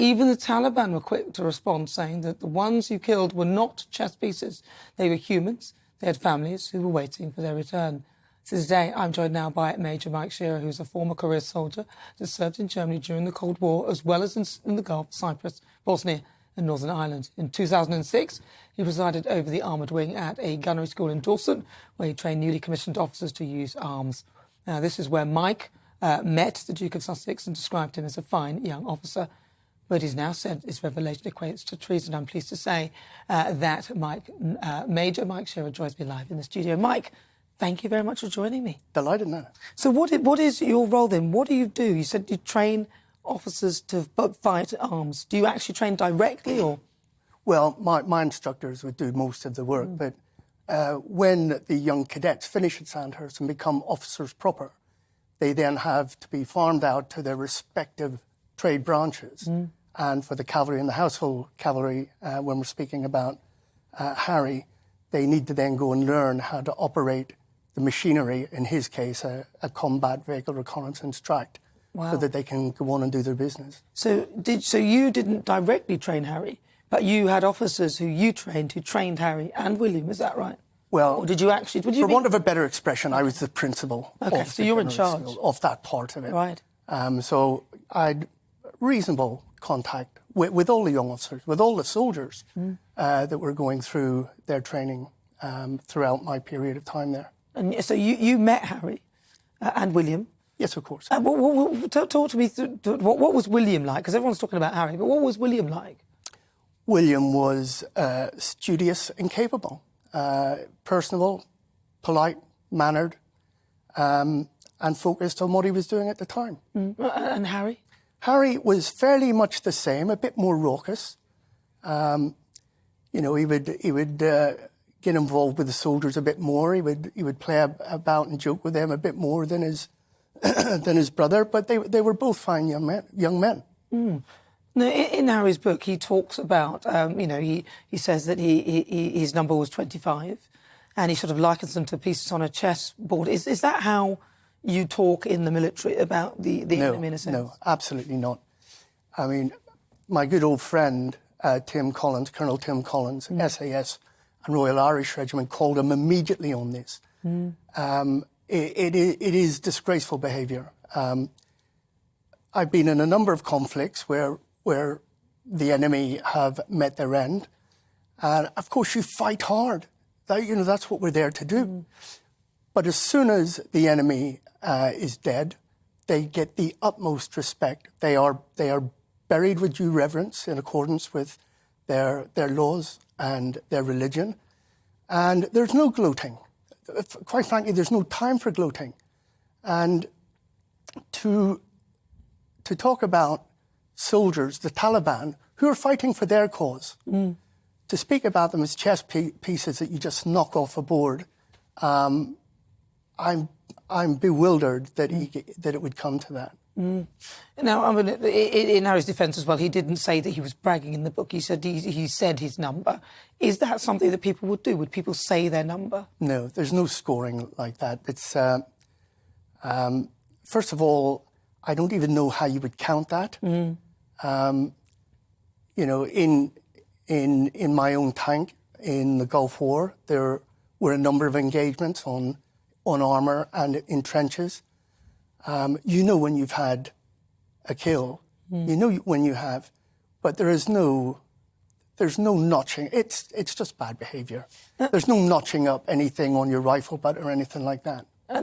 Even the Taliban were quick to respond, saying that the ones you killed were not chess pieces. They were humans. They had families who were waiting for their return. So today, I'm joined now by Major Mike Shearer, who's a former career soldier that served in Germany during the Cold War, as well as in the Gulf, Cyprus, Bosnia and Northern Ireland. In 2006, he presided over the armoured wing at a gunnery school in Dorset, where he trained newly commissioned officers to use arms. Now, this is where Mike met the Duke of Sussex and described him as a fine young officer. But he's now said his revelation equates to treason. I'm pleased to say that Major Mike Shearer joins me live in the studio. Mike, thank you very much for joining me. Delighted, man. So what is your role then? What do? You said you train officers to fight arms. Do you actually train directly or? Well, my instructors would do most of the work, but when the young cadets finish at Sandhurst and become officers proper, they then have to be farmed out to their respective trade branches. And for the cavalry and the household cavalry, when we're speaking about Harry, they need to then go and learn how to operate the machinery, in his case, a combat vehicle reconnaissance tract, so that they can go on and do their business. So you didn't directly train Harry, but you had officers who you trained who trained Harry and William, is that right? Well, or did you actually? For want of a better expression, I was the principal. Okay, so you're in charge of that part of it. Right. So I'd reasonable contact with all the young officers, with all the soldiers that were going through their training throughout my period of time there. And so you met Harry and William. Yes, of course. Talk to me what was William like? Because everyone's talking about Harry, but what was William like? William was studious and capable, personable, polite, mannered, and focused on what he was doing at the time. And Harry? Harry was fairly much the same, a bit more raucous. He would get involved with the soldiers a bit more. He would play about and joke with them a bit more than his brother. But they were both fine young men. Now, in Harry's book, he talks about he says that his number was 25, and he sort of likens them to pieces on a chessboard. Is that how you talk in the military about the enemy in a sense? No, absolutely not. I mean, my good old friend Tim Collins, Colonel Tim Collins, SAS and Royal Irish Regiment, called him immediately on this. It is disgraceful behaviour. I've been in a number of conflicts where the enemy have met their end, and of course you fight hard. That's what we're there to do. But as soon as the enemy is dead, they get the utmost respect. They are buried with due reverence in accordance with their laws and their religion. And there's no gloating. Quite frankly, there's no time for gloating. And to talk about soldiers, the Taliban, who are fighting for their cause, to speak about them as chess pieces that you just knock off a board, I'm bewildered that it would come to that. Now, I mean, in Harry's defence as well, he didn't say that he was bragging in the book. He said he said his number. Is that something that people would do? Would people say their number? No, there's no scoring like that. It's first of all, I don't even know how you would count that. In my own tank in the Gulf War, there were a number of engagements on armour and in trenches. When you've had a kill, when you have, but there's no notching. It's just bad behaviour. There's no notching up anything on your rifle butt or anything like that.